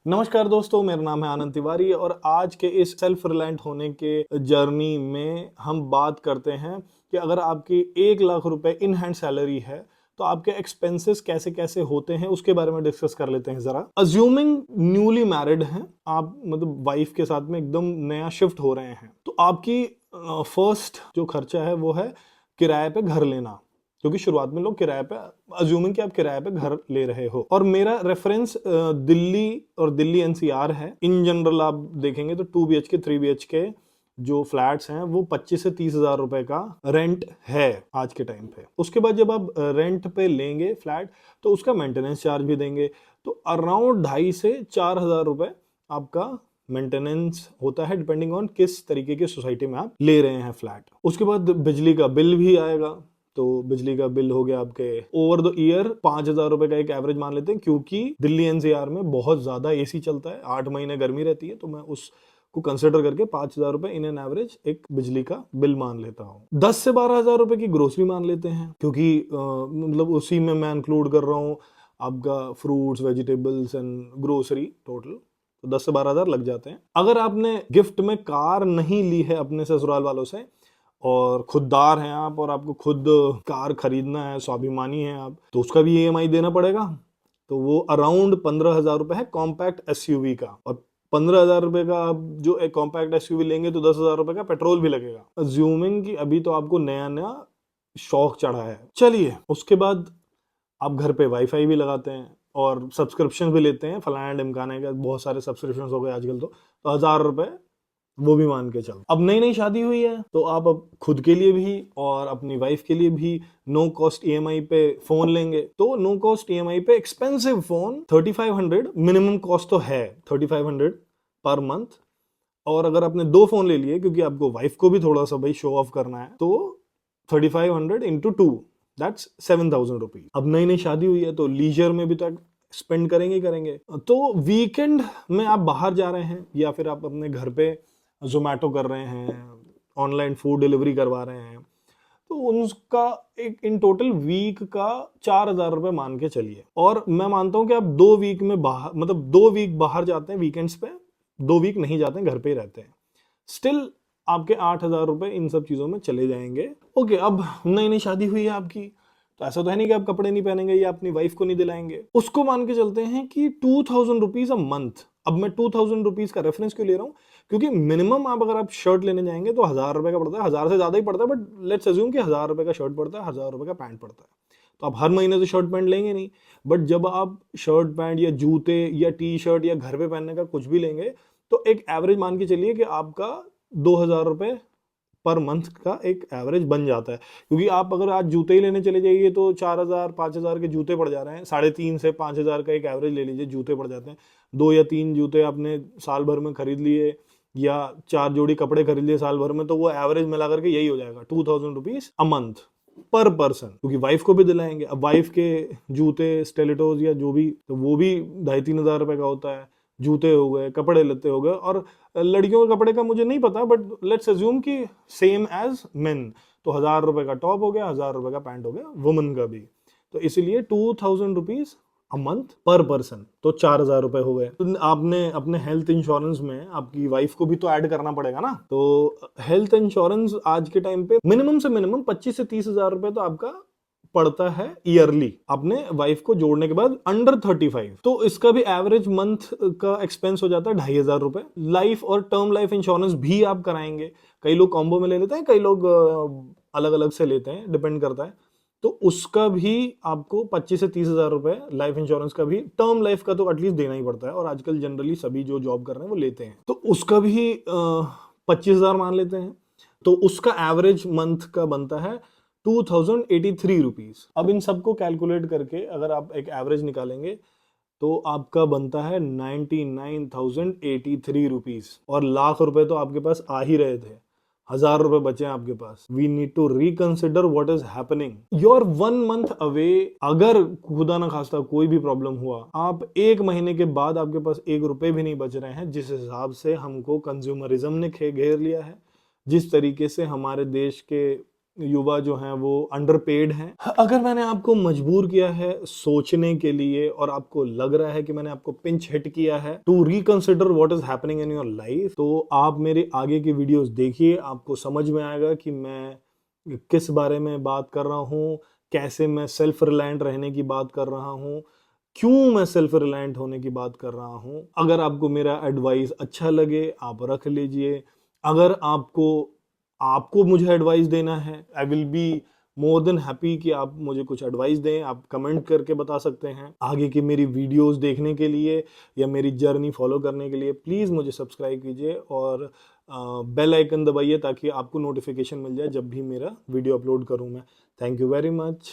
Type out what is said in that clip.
नमस्कार दोस्तों, मेरा नाम है आनंद तिवारी और आज के इस सेल्फ रिलायंट होने के जर्नी में हम बात करते हैं कि अगर आपकी 1 लाख रुपए इन हैंड सैलरी है तो आपके एक्सपेंसेस कैसे कैसे होते हैं उसके बारे में डिस्कस कर लेते हैं जरा। अज्यूमिंग न्यूली मैरिड हैं आप, मतलब वाइफ के साथ में एकदम नया शिफ्ट हो रहे हैं, तो आपकी फर्स्ट जो खर्चा है वो है किराए पे घर लेना, क्योंकि शुरुआत में लोग किराए पे, अज्यूमिंग कि आप किराए पे घर ले रहे हो। और मेरा रेफरेंस दिल्ली और दिल्ली एनसीआर है। इन जनरल आप देखेंगे तो 2 BHK 3 BHK जो फ्लैट्स हैं वो 25 से 30 हजार रुपए का रेंट है आज के टाइम पे। उसके बाद जब आप रेंट पे लेंगे फ्लैट तो उसका मेंटेनेंस चार्ज भी देंगे, तो अराउंड 2,500 से 4,000 रुपए आपका मेंटेनेंस होता है, डिपेंडिंग ऑन किस तरीके की सोसाइटी में आप ले रहे हैं फ्लैट। उसके बाद बिजली का बिल भी आएगा, तो बिजली का बिल हो गया आपके ओवर द ईयर 5,000 रुपए का एक एवरेज मान लेते हैं, क्योंकि दिल्ली एनसीआर में बहुत ज्यादा एसी चलता है, 8 महीने गर्मी रहती है, तो मैं उसको कंसिडर करके 5,000 रुपए इन एन एवरेज एक बिजली का बिल मान लेता हूँ। 10 से 12 हजार रुपए की ग्रोसरी मान लेते हैं, क्योंकि मतलब उसी में मैं इंक्लूड कर रहा हूँ आपका fruits, vegetables and grocery total, तो 10 से 12 हजार लग जाते हैं। अगर आपने गिफ्ट में कार नहीं ली है अपने ससुराल वालों से और खुददार हैं आप और आपको खुद कार खरीदना है, स्वाभिमानी हैं आप, तो उसका भी ईएमआई देना पड़ेगा। तो वो अराउंड 15,000 रुपए है कॉम्पैक्ट एसयूवी का, और 15,000 रुपए का आप जो एक कॉम्पैक्ट एसयूवी लेंगे तो 10,000 रुपए का पेट्रोल भी लगेगा, अज्यूमिंग कि अभी तो आपको नया नया शौक चढ़ा है। चलिए, उसके बाद आप घर पे वाईफाई भी लगाते हैं और सब्सक्रिप्शन भी लेते हैं, फलाना ढिमकाने का बहुत सारे सब्सक्रिप्शन हो गए आजकल, तो 1,000 रुपए वो भी मान के चलो। अब नई नई शादी हुई है तो आप अब खुद के लिए भी और अपनी वाइफ के लिए भी नो कॉस्ट ईएमआई पे फोन लेंगे, तो नो कॉस्ट ईएमआई पे एक्सपेंसिव फोन 3,500 मिनिमम कॉस्ट तो है, 3,500 पर मंथ। और अगर आपने 2 फोन ले लिए क्योंकि आपको वाइफ को भी थोड़ा सा भाई शो ऑफ करना है, तो 3,500 × 2, दैट्स 7,000 रुपीज। अब नई नई शादी हुई है तो लीजर में भी तो स्पेंड करेंगे ही करेंगे। तो वीकेंड में आप बाहर जा रहे हैं या फिर आप अपने घर पे जोमेटो कर रहे हैं, ऑनलाइन फूड डिलीवरी करवा रहे हैं, तो उनका एक इन टोटल वीक का 4,000 रुपए मान के चलिए। और मैं मानता हूं कि आप 2 वीक में बाहर, मतलब 2 वीक बाहर जाते हैं वीकेंड्स पे, 2 वीक नहीं जाते हैं, घर पे ही रहते हैं, स्टिल आपके 8,000 रुपए इन सब चीजों में चले जाएंगे। ओके, अब नई नई शादी हुई है आपकी, तो ऐसा तो है नहीं कि आप कपड़े नहीं पहनेंगे या अपनी वाइफ को नहीं दिलाएंगे, उसको मान के चलते हैं कि 2,000 रुपीज अ मंथ। अब मैं 2,000 रुपीज का रेफरेंस क्यों ले रहा हूँ, क्योंकि मिनिमम आप अगर आप शर्ट लेने जाएंगे तो 1,000 रुपए का पड़ता है, 1,000 से ज्यादा ही पड़ता है, बट लेट्स अज्यूम कि 1,000 रुपए का शर्ट पड़ता है, 1,000 रुपए का पैंट पड़ता है। तो आप हर महीने तो शर्ट पैंट लेंगे नहीं, बट जब आप शर्ट पैंट या जूते या टी शर्ट या घर पे पहनने का कुछ भी लेंगे, तो एक एवरेज मान के चलिए कि आपका 2,000 रुपए पर मंथ का एक एवरेज बन जाता है। क्योंकि आप अगर आज जूते ही लेने चले जाइए तो 4,000 5,000 के जूते पड़ जा रहे हैं, 3,500 से 5,000 का एक एवरेज ले लीजिए, जूते पड़ जाते हैं। 2 या 3 जूते आपने साल भर में खरीद लिए या 4 जोड़ी कपड़े खरीद लिए साल भर में, तो वो एवरेज मिला करके यही हो जाएगा 2,000 रुपीज अ मंथ पर पर्सन, क्योंकि वाइफ को भी दिलाएंगे। अब वाइफ के जूते स्टेलेटोज या जो भी, तो वो भी 2,500-3,000 रुपए का होता है। जूते हो गए, कपड़े लत्ते हो गए, और लड़कियों के कपड़े का मुझे नहीं पता, बट लेट्स अज्यूम कि सेम एज मेन, तो 1,000 रुपए का टॉप हो गया, 1,000 रुपए का पैंट हो गया वुमन का भी। तो इसलिए 2,000 रुपीज अ मंथ पर पर्सन, तो 4,000 रुपए हो गए। तो आपने अपने हेल्थ इंश्योरेंस में आपकी वाइफ को भी तो ऐड करना पड़ेगा ना, तो हेल्थ इंश्योरेंस आज के टाइम पे मिनिमम से मिनिमम 25 से 30 हजार रुपए तो आपका पड़ता है ईयरली, अपने वाइफ को जोड़ने के बाद अंडर 35, तो इसका भी एवरेज मंथ का एक्सपेंस हो जाता है 2,500 रुपए। लाइफ और टर्म लाइफ इंश्योरेंस भी आप कराएंगे, कई लोग कॉम्बो में ले लेते हैं, कई लोग अलग अलग से लेते हैं, डिपेंड करता है। तो उसका भी आपको 25 से 30 हजार रुपए लाइफ इंश्योरेंस का भी, टर्म लाइफ का तो एटलीस्ट देना ही पड़ता है, और आजकल जनरली सभी जो जॉब कर रहे हैं वो लेते हैं, तो उसका भी 25,000 मान लेते हैं। तो उसका एवरेज मंथ का बनता है 2,083 रुपीज। अब इन सबको कैलकुलेट करके अगर आप एक एवरेज निकालेंगे तो आपका बनता है 99,083 रुपीज, और लाख रुपए तो आपके पास आ ही रहे थे, 1,000 रुपए बचे हैं आपके पास। We need to reconsider what is happening. Your 1 month away, अगर खुदा ना खास्ता कोई भी प्रॉब्लम हुआ, आप 1 महीने के बाद आपके पास 1 रुपए भी नहीं बच रहे हैं, जिस हिसाब से हमको कंज्यूमरिज्म ने घेर लिया है, जिस तरीके से हमारे देश के युवा जो हैं वो अंडरपेड हैं। अगर मैंने आपको मजबूर किया है सोचने के लिए और आपको लग रहा है कि मैंने आपको पिंच हिट किया है to reconsider what is happening in your life, तो आप मेरे आगे की वीडियोस देखिए, आपको समझ में आएगा कि मैं किस बारे में बात कर रहा हूँ, कैसे मैं सेल्फ रिलायंट रहने की बात कर रहा हूँ, क्यों मैं सेल्फ रिलायंट होने की बात कर रहा हूँ। अगर आपको मेरा एडवाइस अच्छा लगे आप रख लीजिए, अगर आपको आपको मुझे एडवाइस देना है, I will be more than happy कि आप मुझे कुछ एडवाइस दें। आप कमेंट करके बता सकते हैं। आगे की मेरी वीडियोस देखने के लिए या मेरी जर्नी फॉलो करने के लिए प्लीज़ मुझे सब्सक्राइब कीजिए और बेल आइकन दबाइए ताकि आपको नोटिफिकेशन मिल जाए जब भी मेरा वीडियो अपलोड करूं मैं। Thank you very much.